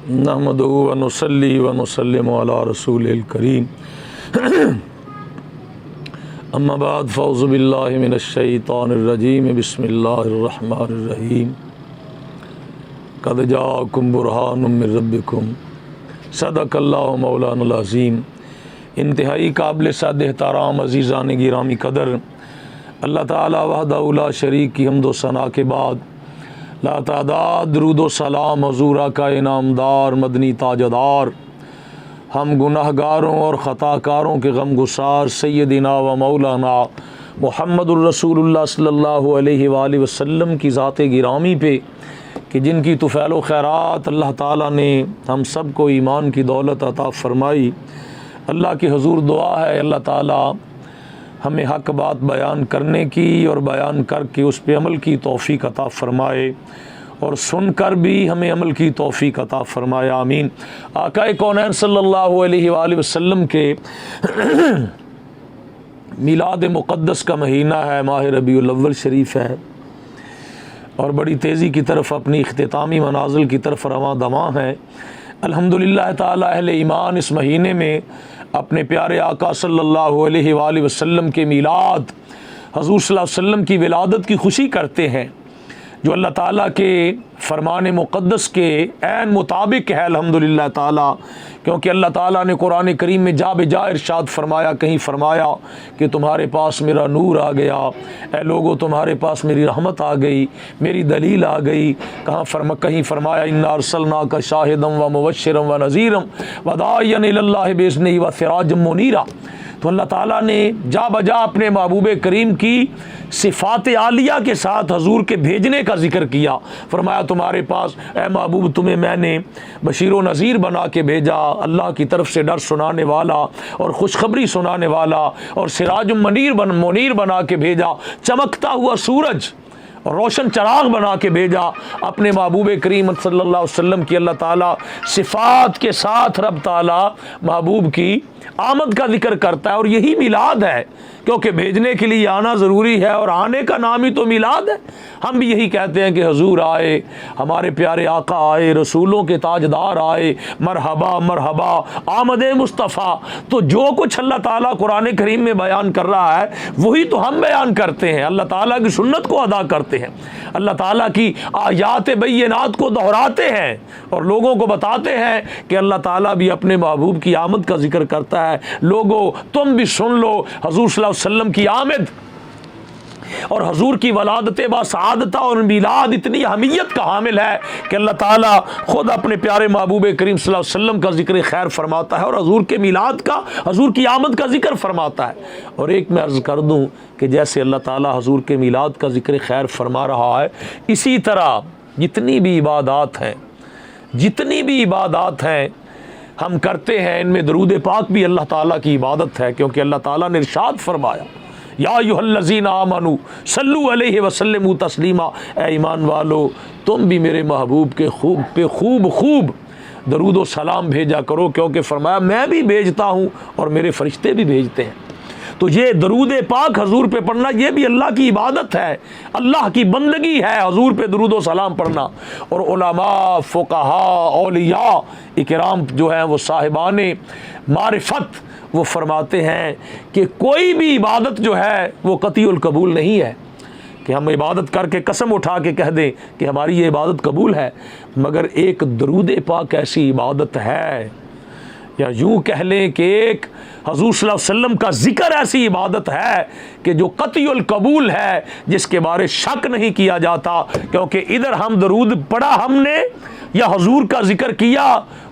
नहमदुहु व नुसल्ली व नुसल्लिमु अला रसूलिल करीम अम्मा बाद फ़ौज़ु बिल्लाहि मिनश शैतानिर रजीम बिस्मिल्लाहिर रहमानिर रहीम क़द जाअकुम बुरहानुम मिर रब्बिकुम सदक़ल्लाहु मौलाना अज़ीम। इंतहाई काबिल साद एहतराम अज़ीज़ान गिरामी कदर अल्लाह ताला वहदहु ला शरीक की हम्द व सना के बाद ला तादाद दुरूद व सलाम हुज़ूर का इनामदार मदनी ताजदार हम गुनाहगारों और ख़ताकारों के गम गुसार सैयदिना व मौलाना मुहम्मदुर रसूलुल्लाह सल्लल्लाहु अलैहि वसल्लम की ज़ात गिरामी पे कि जिनकी तुफ़ैल व खैरात अल्लाह ताला ने हम सब को ईमान की दौलत अता फ़रमाई। अल्लाह की हुज़ूर दुआ है अल्लाह ताला हमें हक़ बात बयान करने की और बयान करके उस पे अमल की तौफ़ीक़ अता फ़रमाए और सुनकर भी हमें अमल की तौफ़ीक़ अता फ़रमाए, आमीन। आक़ाए कौनैन सल्लल्लाहु अलैहि वसल्लम के मिलाद मुक़द्दस का महीना है, माह रबीउल अव्वल शरीफ है और बड़ी तेज़ी की तरफ अपनी इख्तितामी मनाज़िल की तरफ रवां दवां है। अल्हम्दुलिल्लाह ताला अहले ईमान इस महीने में अपने प्यारे आका सल्लल्लाहु अलैहि वसल्लम के मिलाद हुज़ूर सल्लल्लाहु अलैहि वसल्लम की विलादत की खुशी करते हैं, जो अल्लाह ताला के फ़रमान मुक़द्दस के ऐन मुताबिक है अल्हम्दुलिल्लाह ताला। क्योंकि अल्लाह ताला ने कुरान करीम में जा बेजा इरशाद फरमाया, कहीं फरमाया कि तुम्हारे पास मेरा नूर आ गया, ए लोगो तुम्हारे पास मेरी रहमत आ गई, मेरी दलील आ गई। कहीं फरमाया इन्ना अरसलनाका शाहिदम व मुबश्शिरम व नज़ीरम व दाइयन इलल्लाहि बिइज़्निही व सिराजम मुनीरा। तो अल्लाह ताला ने जा बजा अपने महबूब करीम की सिफ़ात आलिया के साथ हजूर के भेजने का जिक्र किया। फरमाया तुम्हारे पास ए महबूब तुम्हें मैंने बशीर व नज़ीर बना के भेजा, अल्लाह की तरफ से डर सुनाने वाला और खुशखबरी सुनाने वाला, और सिराज मुनीर बना के भेजा, चमकता हुआ सूरज और रोशन चराग बना के भेजा। अपने महबूब करीम सल्लल्लाहु अलैहि वसल्लम की अल्लाह ताला सिफ़ात के साथ रब ताला महबूब की आमद का जिक्र करता है और यही मिलाद है, क्योंकि भेजने के लिए आना ज़रूरी है और आने का नाम ही तो मिलाद है। हम भी यही कहते हैं कि हुजूर आए, हमारे प्यारे आका आए, रसूलों के ताजदार आए, मरहबा मरहबा आमद मुस्तफ़ा। तो जो कुछ अल्लाह ताला कुरान करीम में बयान कर रहा है वही तो हम बयान करते हैं, अल्लाह ताला की सुन्नत को अदा करते हैं, अल्लाह ताला की आयात बैयनात को दोहराते हैं और लोगों को बताते हैं कि अल्लाह ताला भी अपने महबूब की आमद का जिक्र करता है। लोगों तुम भी सुन लो हुजूर सल्लल्लाहु अलैहि वसल्लम की आमद और हजूर की वलादत बासआदत और मिलाद इतनी अहमियत का हामिल है कि अल्लाह ताला खुद अपने प्यारे महबूब करीम सल्लल्लाहु अलैहि वसल्लम का जिक्र खैर फरमाता है और हजूर के मिलाद का, हजूर की आमद का जिक्र फरमाता है। और एक मैं अर्ज़ कर दूं कि जैसे अल्लाह ताला हजूर के मिलाद का जिक्र खैर फरमा रहा है, इसी तरह जितनी भी इबादात हैं हम करते हैं, इनमें दरूद पाक भी अल्लाह ताला की इबादत है। क्योंकि अल्लाह ताला ने इरशाद फरमाया या अय्युहल्लज़ीना आमनू सल्लु अलैहि वसल्लिमू तस्लीमा, ए ईमान वालो तुम भी मेरे महबूब के खूब दरूद व सलाम भेजा करो, क्योंकि फरमाया मैं भी भेजता हूँ और मेरे फरिश्ते भी भेजते हैं। तो ये दरूद पाक हजूर पे पढ़ना ये भी अल्लाह की इबादत है, अल्लाह की बंदगी है हजूर पे दरूद व सलाम पढ़ना। और उलमा फ़ुक़हा औलिया इकराम जो हैं वो साहिबाने मारिफत वो फरमाते हैं कि कोई भी इबादत जो है वो कतीउल कबूल नहीं है कि हम इबादत करके कसम उठा के कह दें कि हमारी ये इबादत कबूल है, मगर एक दरूद पाक ऐसी इबादत है, या यूँ कह लें कि एक हजूर सल्लल्लाहु अलैहि वसल्लम का जिक्र ऐसी इबादत है कि जो कतईउल कबूल है, जिसके बारे शक नहीं किया जाता। क्योंकि इधर हम दरूद पढ़ा हमने या हजूर का जिक्र किया,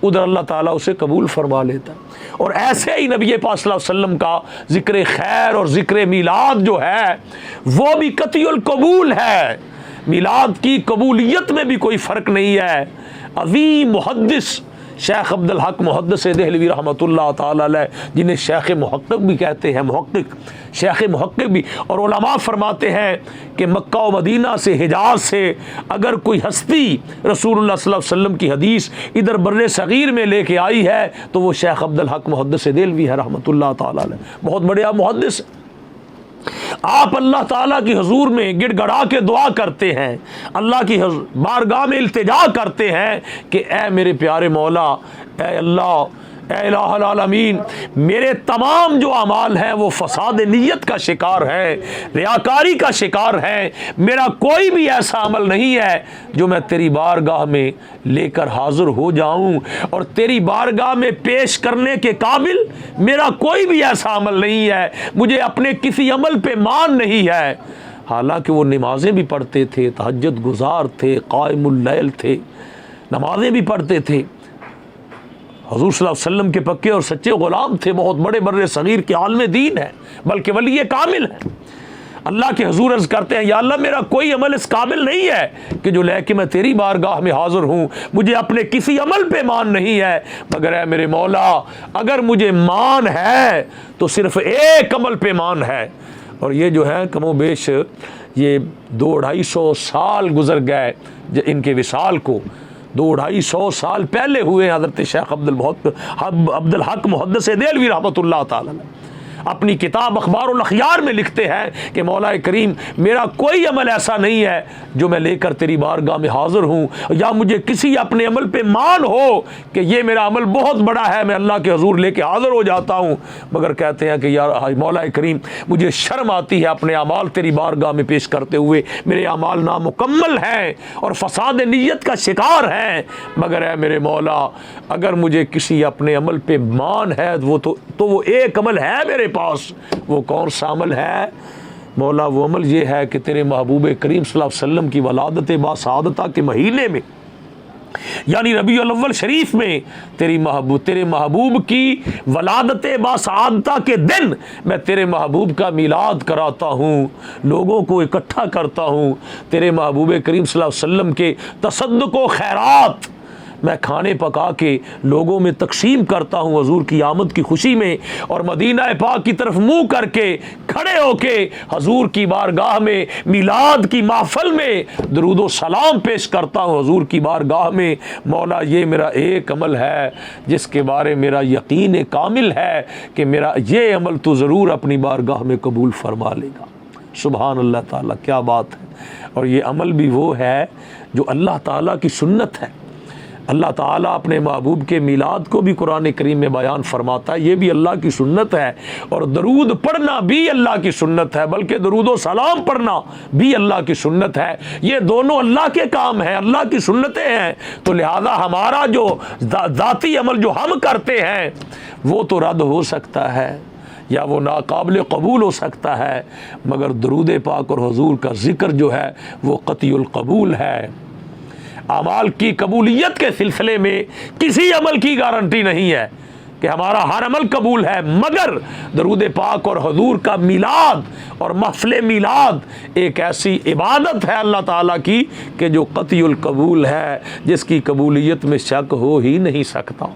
उधर अल्लाह ताला उसे कबूल फरमा लेता। और ऐसे ही नबी पाक सल्लल्लाहु अलैहि वसल्लम का जिक्र खैर और जिक्र मिलाद जो है वो भी कतईउल कबूल है, मिलाद की कबूलियत में भी कोई फ़र्क नहीं है। अज़ीम मुहद्दिस शेख अब्दुल हक मुहद्दिस देहलवी रहमतुल्लाह ताला अलैह, जिन्हें शेख मुहक्किक भी कहते हैं, शेख मुहक्किक भी, और उलमा फरमाते हैं कि मक्का व मदीना से, हिजाज से अगर कोई हस्ती रसूलुल्लाह सल्लल्लाहु अलैहि वसल्लम की हदीस इधर बर्रे सगीर में लेके आई है तो वो शेख अब्दुल हक मुहद्दिस देहलवी है रहमतुल्लाह ताला अलैह, बहुत बढ़िया मुहद्दिस। आप अल्लाह ताला की हुजूर में गिड़गड़ा के दुआ करते हैं, अल्लाह की बारगाह में इल्तिजा करते हैं कि ए मेरे प्यारे मौला, ए अल्लाह, ए इलाहुल आलमीन, मेरे तमाम जो अमाल हैं वो फसाद नीयत का शिकार है, रियाकारी का शिकार है। मेरा कोई भी ऐसा अमल नहीं है जो मैं तेरी बारगाह में लेकर हाजिर हो जाऊं, और तेरी बारगाह में पेश करने के काबिल मेरा कोई भी ऐसा अमल नहीं है, मुझे अपने किसी अमल पे मान नहीं है। हालांकि वो नमाजें भी पढ़ते थे, तहज्जुद गुजार थे, कायमुल लैल थे, नमाजें भी पढ़ते थे, हुजूर सल्लल्लाहु अलैहि वसल्लम के पक्के और सच्चे गुलाम थे, बहुत बड़े बर्रे सगीर के आलम दीन है, बल्कि वली कामिल है। अल्लाह के हुजूर अर्ज़ करते हैं, या अल्लाह मेरा कोई अमल इस काबिल नहीं है कि जो लेके मैं तेरी बारगाह में हाजिर हूँ, मुझे अपने किसी अमल पे मान नहीं है, मगर है मेरे मौला, अगर मुझे मान है तो सिर्फ एक अमल पे मान है। और ये जो है कमोबेश ये 200-250 साल गुजर गए इनके विसाल को, 200-250 साल पहले हुए। हज़रत शेख अब्दुल हक मुहद्दिस देलवी रहमतुल्लाह ताला अपनी किताब अखबारुल अखयार में लिखते हैं कि मौला करीम, मेरा कोई अमल ऐसा नहीं है जो मैं लेकर तेरी बारगाह में हाजिर हूँ, या मुझे किसी अपने अमल पे मान हो कि ये मेरा अमल बहुत बड़ा है, मैं अल्लाह के हुजूर लेके हाजिर हो जाता हूँ, मगर कहते हैं कि यार मौला करीम, मुझे शर्म आती है अपने अमाल तेरी बारगाह में पेश करते हुए, मेरे अमाल नामुकम्मल हैं और फसाद नीयत का शिकार हैं, मगर है मेरे मौला, अगर मुझे किसी अपने अमल पे मान है वो तो वो एक अमल है मेरे पास। वो कौन सा अमल है मौला? वो अमल ये है कि तेरे महबूब करीम सल्लल्लाहु अलैहि वसल्लम की वलादत बासादता के महीने में, यानी रबीउल अव्वल शरीफ में, तेरे महबूब की वलादत बासादता के दिन मैं तेरे महबूब का मिलाद कराता हूँ, लोगों को इकट्ठा करता हूँ, तेरे महबूब करीम सल्लल्लाहु अलैहि वसल्लम के तसद्दुक़ व खैरात मैं खाने पका के लोगों में तकसीम करता हूँ हुजूर की आमद की खुशी में, और मदीना पाक की तरफ मुंह करके खड़े होके हुजूर की बारगाह में मिलाद की महफिल में दरूद व सलाम पेश करता हूँ हुजूर की बारगाह में। मौला, ये मेरा एक अमल है जिसके बारे मेरा यकीन कामिल है कि मेरा ये अमल तो ज़रूर अपनी बारगाह में कबूल फरमा लेगा। सुभान अल्लाह ताला, क्या बात है। और ये अमल भी वो है जो अल्लाह ताला की सुन्नत है। अल्लाह ताला अपने महबूब के मिलाद को भी कुरान करीम में बयान फरमाता है, ये भी अल्लाह की सुन्नत है, और दरूद पढ़ना भी अल्लाह की सुन्नत है, बल्कि दरूद व सलाम पढ़ना भी अल्लाह की सुन्नत है। ये दोनों अल्लाह के काम हैं, अल्लाह की सुन्नतें हैं। तो लिहाजा हमारा जो ज़ाती अमल जो हम करते हैं वो तो रद्द हो सकता है या वो नाकाबिल कबूल हो सकता है, मगर दरूद पाक और हुजूर का ज़िक्र जो है वो क़तईउल कबूल है। अमाल की कबूलियत के सिलसिले में किसी अमल की गारंटी नहीं है कि हमारा हर अमल कबूल है, मगर दरूद पाक और हुजूर का मिलाद और महफ़िल मिलाद एक ऐसी इबादत है अल्लाह ताला की कि जो क़तईउल कबूल है, जिसकी कबूलियत में शक हो ही नहीं सकता।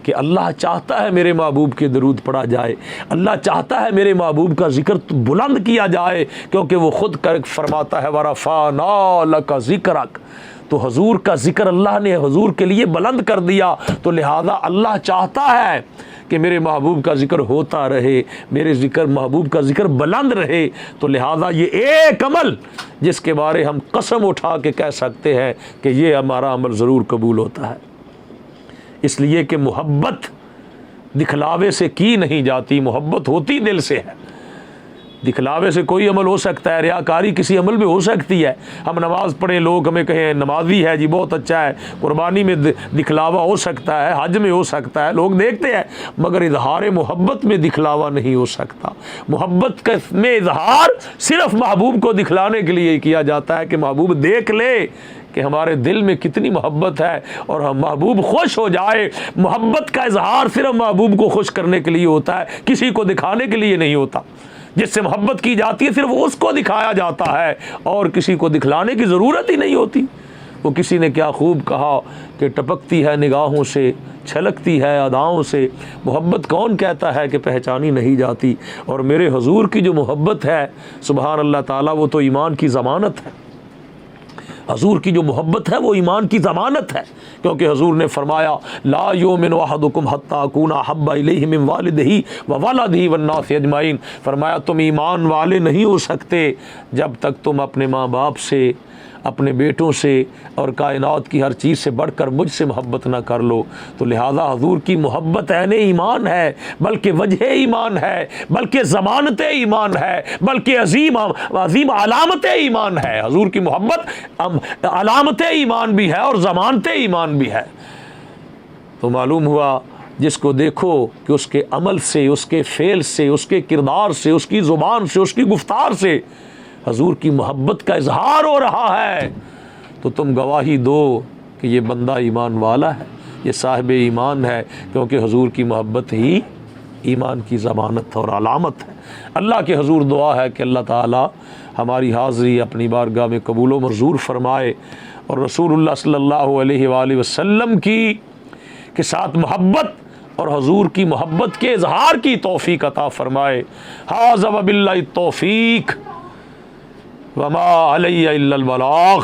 कि अल्लाह चाहता है मेरे महबूब के दरूद पढ़ा जाए, अल्लाह चाहता है मेरे महबूब का जिक्र बुलंद किया जाए, क्योंकि वो खुद कर फरमाता है वरफ़अना लका ज़िक्रक, तो हुजूर का जिक्र अल्लाह ने हुजूर के लिए बुलंद कर दिया। तो लिहाजा अल्लाह चाहता है कि मेरे महबूब का जिक्र होता रहे, मेरे जिक्र महबूब का जिक्र बुलंद रहे। तो लिहाजा ये एक अमल जिसके बारे हम कसम उठा के कह सकते हैं कि ये हमारा अमल ज़रूर कबूल होता है, इसलिए कि मोहब्बत दिखलावे से की नहीं जाती, मोहब्बत होती दिल से है। दिखलावे से कोई अमल हो सकता है, रियाकारी किसी अमल में हो सकती है। हम नमाज़ पढ़ें, लोग हमें कहें नमाजी है जी, बहुत अच्छा है, कुर्बानी में दिखलावा हो सकता है, हज में हो सकता है, लोग देखते हैं, मगर इजहार मोहब्बत में दिखलावा नहीं हो सकता। मोहब्बत में इजहार सिर्फ महबूब को दिखलाने के लिए किया जाता है कि महबूब देख ले कि हमारे दिल में कितनी मोहब्बत है और हम महबूब खुश हो जाए। मोहब्बत का इजहार सिर्फ महबूब को खुश करने के लिए होता है, किसी को दिखाने के लिए नहीं होता। जिससे मोहब्बत की जाती है सिर्फ उसको दिखाया जाता है और किसी को दिखलाने की ज़रूरत ही नहीं होती। वो किसी ने क्या खूब कहा कि टपकती है निगाहों से, छलकती है अदाओं से, मोहब्बत कौन कहता है कि पहचानी नहीं जाती। और मेरे हुजूर की जो मोहब्बत है सुभान अल्लाह ताला, वो तो ईमान की ज़मानत है। हजूर की जो मोहब्बत है वो ईमान की ज़मानत है, क्योंकि हजूर ने फरमाया ला युमिनु अहदुकुम हत्ता अकूना अहब्बा इलैहि मिन वालिदिही व वलदिही वन्नासि अजमाइन। फरमाया तुम ईमान वाले नहीं हो सकते जब तक तुम अपने माँ बाप से, अपने बेटों से और कायनात की हर चीज़ से बढ़कर मुझसे मोहब्बत ना कर लो। तो लिहाजा हजूर की मोहब्बत ऐने ईमान है, बल्कि वजह ईमान है, बल्कि ज़मानत ईमान है, बल्कि अजीम अलामत ईमान है। हजूर की मोहब्बत अलामत ईमान भी है और ज़मानत ईमान भी है। तो मालूम हुआ जिसको देखो कि उसके अमल से, उसके फ़ेल से, उसके किरदार से, उसकी ज़ुबान से, उसकी गुफ्तार से हजूर की मोहब्बत का इजहार हो रहा है, तो तुम गवाही दो कि ये बंदा ईमान वाला है, ये साहिब ईमान है, क्योंकि हजूर की मोहब्बत ही ईमान की ज़मानत और अलामत है। अल्लाह के हजूर दुआ है कि अल्लाह ताला हमारी हाज़री अपनी बारगाह में कबूल व मंजूर फरमाए और रसूलुल्लाह सल्लल्लाहु अलैहि वसल्लम की के साथ मोहब्बत और हजूर की मोहब्बत के इजहार की तौफीक अता फरमाए। हाज़ा व बिल्लाहि तौफीक वमा अलैया इल्लल बलाग।